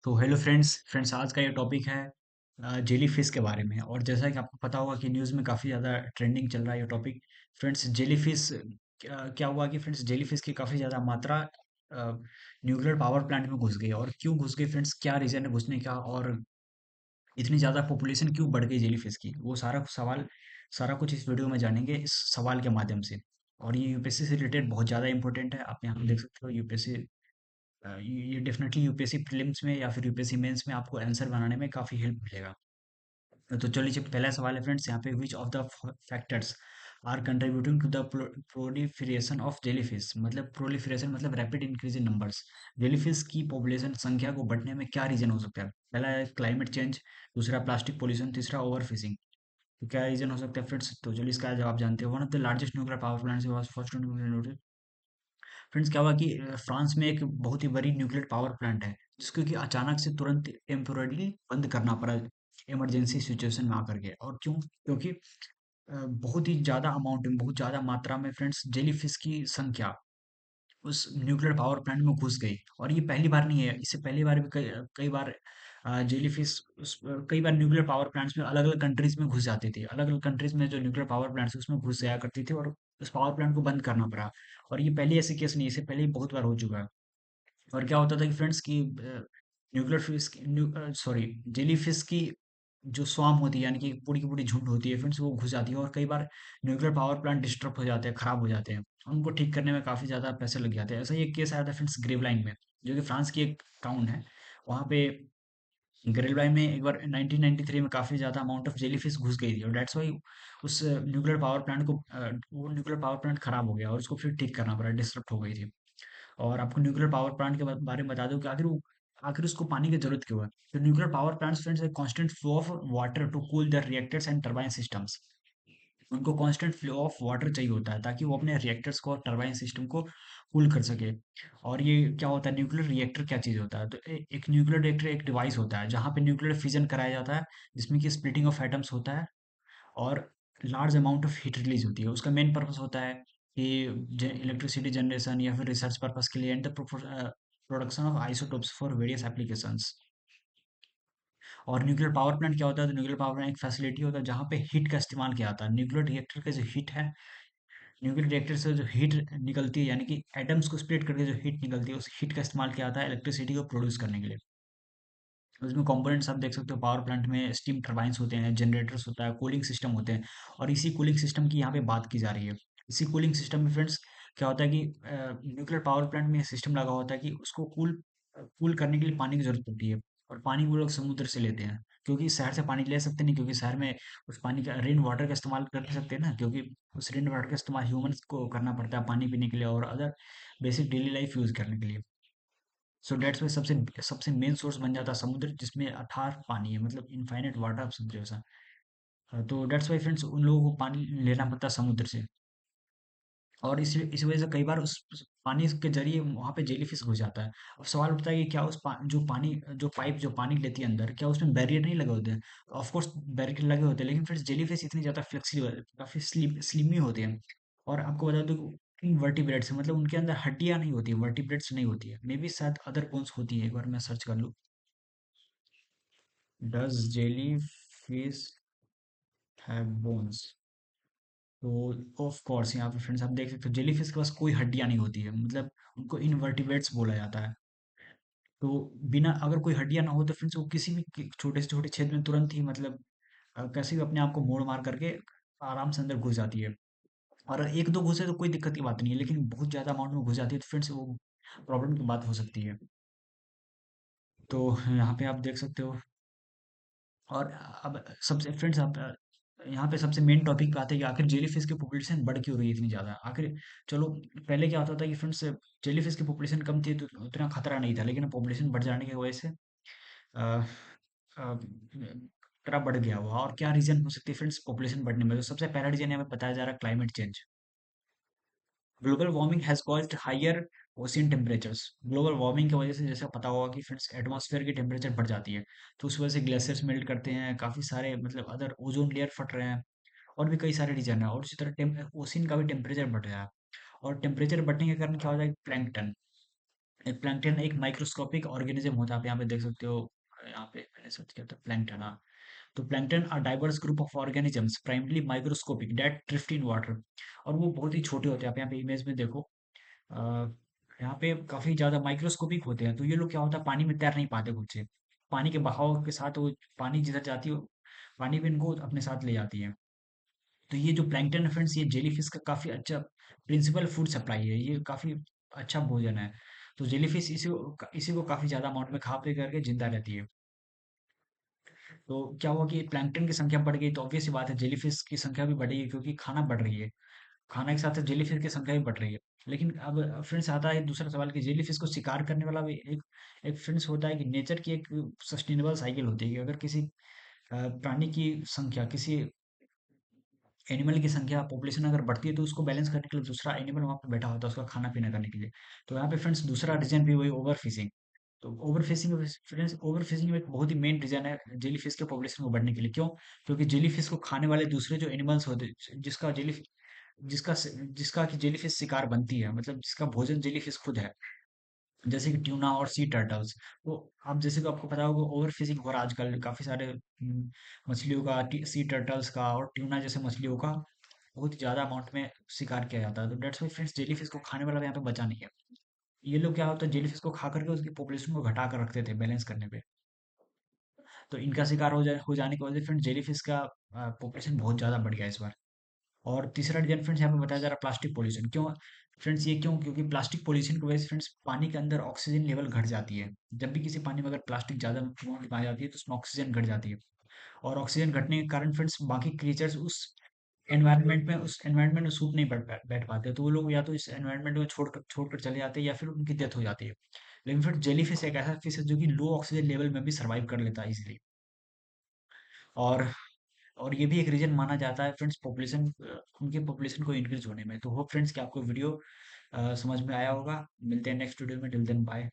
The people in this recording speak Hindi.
तो हेलो फ्रेंड्स आज का ये टॉपिक है जेली फिश के बारे में। और जैसा कि आपको पता होगा कि न्यूज़ में काफ़ी ज़्यादा ट्रेंडिंग चल रहा है ये टॉपिक। फ्रेंड्स जेली फिश क्या हुआ कि फ्रेंड्स जेली फिश की काफ़ी ज़्यादा मात्रा न्यूक्लियर पावर प्लांट में घुस गई। और क्यों घुस गई फ्रेंड्स, क्या रीज़न है घुसने का, और इतनी ज़्यादा पॉपुलेशन क्यों बढ़ गई जेली फिश की, वो सारा कुछ इस वीडियो में जानेंगे इस सवाल के माध्यम से। और ये यूपीएससी से रिलेटेड बहुत ज़्यादा इंपॉर्टेंट है। आप यहाँ पे देख सकते हो यूपीएससी, ये डेफिनेटली यूपीएससी प्रीलिम्स में या फिर यूपीएससी मेंस में आपको आंसर बनाने में काफ़ी हेल्प मिलेगा। तो चलिए, जो पहला सवाल है फ्रेंड्स यहाँ पे, which of the factors are contributing to the proliferation of jellyfish. मतलब प्रोलिफरेशन मतलब rapid increase in numbers. Jellyfish की पॉपुलेशन संख्या को बढ़ने में क्या रीजन हो सकता है? पहला है क्लाइमेट चेंज, दूसरा प्लास्टिक पोल्यूशन, तीसरा ओवर फिशिंग। तो क्या रीजन हो सकता है फ्रेंड्स? तो चलिए इसका जवाब जानते हैं। One of the largest nuclear power plants was first. Friends क्या हुआ कि फ्रांस में एक बहुत ही बड़ी न्यूक्लियर पावर प्लांट है, जिसको कि अचानक से तुरंत टेम्पोररी बंद करना पड़ा इमरजेंसी सिचुएशन में आकर के। और क्यों? क्योंकि बहुत ही ज़्यादा अमाउंट में, बहुत ज़्यादा मात्रा में फ्रेंड्स जेली फिश की संख्या उस न्यूक्लियर पावर प्लांट में घुस गई। और ये पहली बार नहीं है, इससे पहली बार भी कई बार जेलीफिश कई बार न्यूक्लियर पावर प्लांट्स में अलग अलग कंट्रीज में घुस जाती थी। अलग अलग कंट्रीज में जो न्यूक्लियर पावर प्लांट्स उसमें घुस जाया करती थी, और उस पावर प्लांट को बंद करना पड़ा। और ये पहले ऐसे केस नहीं है, इससे पहले भी बहुत बार हो चुका है। और क्या होता था कि फ्रेंड्स की nuclear fish sorry jelly fish की जो स्वाम होती है, यानी कि पूरी की पूरी झुंड होती है फ्रेंड्स, वो घुस जाती है। और कई बार न्यूक्लियर पावर प्लांट डिस्टर्ब हो जाते हैं, खराब हो जाते हैं। उनको ठीक करने में काफ़ी ज़्यादा पैसे लग जाते हैं। ऐसा ही एक केस आया था फ्रेंड्स ग्रेवलाइन में, जो कि फ्रांस की एक टाउन है। वहाँ पे ग्रेवलाइन में एक बार 1993 में काफ़ी ज़्यादा अमाउंट ऑफ जेलीफिश घुस गई थी, और दैट्स वाई उस न्यूक्लियर पावर प्लांट को वो न्यूक्लियर पावर प्लांट खराब हो गया और उसको फिर ठीक करना पड़ा, डिस्टर्ब हो गई थी। और आपको न्यूक्लियर पावर प्लांट के बारे में बता दूं कि आखिर उसको पानी की जरूरत क्यों है। तो न्यूक्लियर पावर प्लांट्स फ्रेंड्स एक constant flow of water to cool the reactors and turbine systems. उनको कांस्टेंट फ्लो ऑफ वाटर चाहिए होता है ताकि वो अपने रिएक्टर्स को और टरबाइन सिस्टम को कूल कर सके। और ये क्या होता है, न्यूक्लियर रिएक्टर क्या चीज़ होता है? तो एक न्यूक्लियर रिएक्टर एक डिवाइस होता है जहाँ पे न्यूक्लियर फिजन कराया जाता है, जिसमें कि स्प्लिटिंग ऑफ एटम्स होता है, और large amount of heat release होती है। उसका मेन पर्पस होता है कि इलेक्ट्रिसिटी जनरेशन या फिर रिसर्च पर्पस के लिए, and the production of isotopes for various applications. और न्यूक्लियर पावर प्लांट क्या होता है? तो न्यूक्लियर पावर प्लांट एक फैसिलिटी होता है जहाँ पे हीट का इस्तेमाल किया जाता है। न्यूक्लियर रिएक्टर का जो हीट है, न्यूक्लियर रिएक्टर से जो हीट निकलती है, यानी कि एटम्स को स्प्लिट करके जो हीट निकलती है, उस हीट का इस्तेमाल किया जाता है इलेक्ट्रिसिटी को प्रोड्यूस करने के लिए। उसमें कंपोनेंट्स आप देख सकते हो, पावर प्लांट में स्टीम टरबाइन्स होते हैं, जनरेटर्स होता है, कूलिंग सिस्टम होते हैं। और इसी कूलिंग सिस्टम की यहाँ पे बात की जा रही है। इसी कूलिंग सिस्टम में फ्रेंड्स क्या होता है कि न्यूक्लियर पावर प्लांट में सिस्टम लगा होता है कि उसको कूल करने के लिए पानी की जरूरत पड़ती है। और पानी वो लोग समुद्र से लेते हैं, क्योंकि शहर से पानी ले सकते नहीं, क्योंकि शहर में उस पानी का रेन वाटर का इस्तेमाल कर सकते हैं ना, क्योंकि उस रेन वाटर का इस्तेमाल ह्यूमंस को करना पड़ता है पानी पीने के लिए और other basic daily life use करने के लिए। सो डेट्स में सबसे सबसे मेन सोर्स बन जाता है समुद्र, जिसमें अथाह पानी है, मतलब इनफाइनाइट वाटर, आप समझो ऐसा। तो डेट्स वाई फ्रेंड्स उन लोगों को पानी लेना पड़ता है समुद्र से। और इस वजह से कई बार उस पानी के जरिए वहाँ पे जेलीफिश घुस जाता है। अब सवाल उठता है कि क्या जो पाइप जो पानी लेती है अंदर, क्या उसमें बैरियर नहीं लगे होते हैं? ऑफ कोर्स बैरियर लगे होते हैं, लेकिन फिर जेलीफिश इतनी ज़्यादा फ्लेक्सिबल, काफ़ी स्लिमी होती है। और आपको बता दूं इनवर्टिब्रेट्स, मतलब उनके अंदर हड्डियां नहीं होती, वर्टिब्रेट्स नहीं होती है। मे बी शायद अदर बोन्स होती है, एक बार मैं सर्च कर लूँ। Does jellyfish have bones? तो ऑफ कोर्स यहाँ पे फ्रेंड्स आप देख सकते हो, जेलीफिश के पास कोई हड्डियां नहीं होती है, मतलब उनको इनवर्टिब्रेट्स बोला जाता है। तो बिना, अगर कोई हड्डियां ना हो तो फ्रेंड्स वो किसी भी छोटे से छोटे छेद में तुरंत ही, मतलब कैसे भी अपने आप को मोड़ मार करके आराम से अंदर घुस जाती है। और एक दो घुसे तो कोई दिक्कत की बात नहीं है, लेकिन बहुत ज्यादा अमाउंट में घुस जाती है तो फ्रेंड्स वो प्रॉब्लम की बात हो सकती है। तो यहाँ पे आप देख सकते हो। और अब सबसे फ्रेंड्स आप यहाँ पे सबसे मेन टॉपिक पे आते हैं कि आखिर जेलीफिश की पॉपुलेशन बढ़ क्यों रही है इतनी ज़्यादा आखिर। चलो, पहले क्या होता था कि फ्रेंड्स जेलीफिश की पॉपुलेशन कम थी तो उतना खतरा नहीं था, लेकिन पॉपुलेशन बढ़ जाने की वजह से अ, खतरा बढ़ गया हुआ। और क्या रीजन हो सकती है फ्रेंड्स पॉपुलेशन बढ़ने में? तो सबसे पहला रीजन हमें बताया जा रहा है climate change. Global warming has caused higher ocean temperatures. Global warming की वजह से, जैसे पता होगा कि फ्रेंड्स एटमॉस्फेयर की टेम्परेचर बढ़ जाती है, तो उस वजह से ग्लेशियर्स मेल्ट करते हैं, काफ़ी सारे मतलब अदर ओजोन लेयर फट रहे हैं, और भी कई सारे रीजन है। और उसी तरह ओशियन का भी टेम्परेचर बढ़ रहा है। और टेम्परेचर बढ़ने के कारण क्या होता है? प्लैंकटन, प्लैंकटन एक माइक्रोस्कोपिक ऑर्गेनिज्म होता है, आप यहाँ पे देख सकते हो। यहाँ पे मैंने सर्च किया था प्लैंकटन, हाँ। तो plankton are diverse group of organisms primarily microscopic that drift in water. और वो बहुत ही छोटे होते हैं, आप यहाँ पे इमेज में देखो। अ, यहाँ पे काफी ज्यादा माइक्रोस्कोपिक होते हैं, तो ये लोग क्या होता है, पानी में तैर नहीं पाते खुद से। पानी के बहाव के साथ वो पानी जिधर जाती है, पानी भी इनको अपने साथ ले जाती है। तो ये जो प्लैंकटन है फ्रेंड्स, ये जेलीफिश का काफी अच्छा प्रिंसिपल फूड सप्लाई है, ये काफी अच्छा भोजन है। तो जेलीफिश इसी को काफी ज्यादा अमाउंट में खा पी करके जिंदा रहती है। तो क्या हुआ कि प्लैंकटन की संख्या बढ़ गई, तो ऑब्वियस सी बात है जेलीफिश की संख्या भी बढ़ेगी, क्योंकि खाना बढ़ रही है। खाना के साथ साथ जेलीफिश की संख्या भी बढ़ रही है। लेकिन अब फ्रेंड्स आता है दूसरा सवाल कि जेलीफिश को शिकार करने वाला भी एक एक फ्रेंड्स होता है कि नेचर की एक सस्टेनेबल साइकिल होती है कि अगर किसी प्राणी की संख्या, किसी एनिमल की संख्या, पॉपुलेशन अगर बढ़ती है, तो उसको बैलेंस करने के लिए दूसरा एनिमल वहाँ पे बैठा होता है उसका खाना पीना करने के लिए। तो यहाँ पे फ्रेंड्स दूसरा रीजन भी वही ओवर फिशिंग। तो over fishing friends, over fishing में एक बहुत ही मेन रीजन है जेली फिश के पॉपुलेशन को बढ़ने के लिए। क्यों? क्योंकि जेली फिश को खाने वाले दूसरे जो एनिमल्स होते, जिसका जेली जिसका जिसका कि जेली फिश शिकार बनती है, मतलब जिसका भोजन जेली फिश खुद है, जैसे कि ट्यूना और सी टर्टल्स। तो आप जैसे कि आपको पता होगा ओवर फिशिंग हो रहा है आजकल, काफी सारे मछलियों का, सी टर्टल्स का और ट्यूना जैसे मछलियों का बहुत ही ज्यादा अमाउंट में शिकार किया जाता है। तो that's why friends jelly fish को खाने वाला भी यहाँ पे बचा नहीं है। ये लोग क्या होता है, जेली फिश को खा करके उसकी पॉपुलेशन को घटा कर रखते थे बैलेंस करने पे। तो इनका शिकार हो जाने की वजह से फ्रेंड्स जेली फिश का पॉपुलेशन बहुत ज्यादा बढ़ गया इस बार। और तीसरा रीजन फ्रेंड्स यहाँ पे बताया जा रहा है प्लास्टिक पोल्यूशन। क्यों फ्रेंड्स, ये क्यों? क्योंकि प्लास्टिक पोल्यूशन की वजह से फ्रेंड्स पानी के अंदर ऑक्सीजन लेवल घट जाती है। जब भी किसी पानी में अगर प्लास्टिक ज्यादा अमाउंट में पाई जाती है, तो उसमें ऑक्सीजन घट जाती है। और ऑक्सीजन घटने के कारण फ्रेंड्स बाकी क्रिएचर्स उस एनवायरनमेंट में सूट नहीं बैठ बैठ पाते, तो वो लोग या तो इस एनवायरनमेंट में छोड़कर चले जाते हैं, या फिर उनकी डेथ हो जाती है। लेकिन फिर जेली फिश एक ऐसा फिश है जो कि लो ऑक्सीजन लेवल में भी सर्वाइव कर लेता है इजीली। और और ये भी एक रीजन माना जाता है फ्रेंड्स पॉपुलेशन, उनके पॉपुलेशन को इंक्रीज होने में। तो होप फ्रेंड्स कि आपको वीडियो समझ में आया होगा। मिलते हैं नेक्स्ट वीडियो में, टिल देन बाय।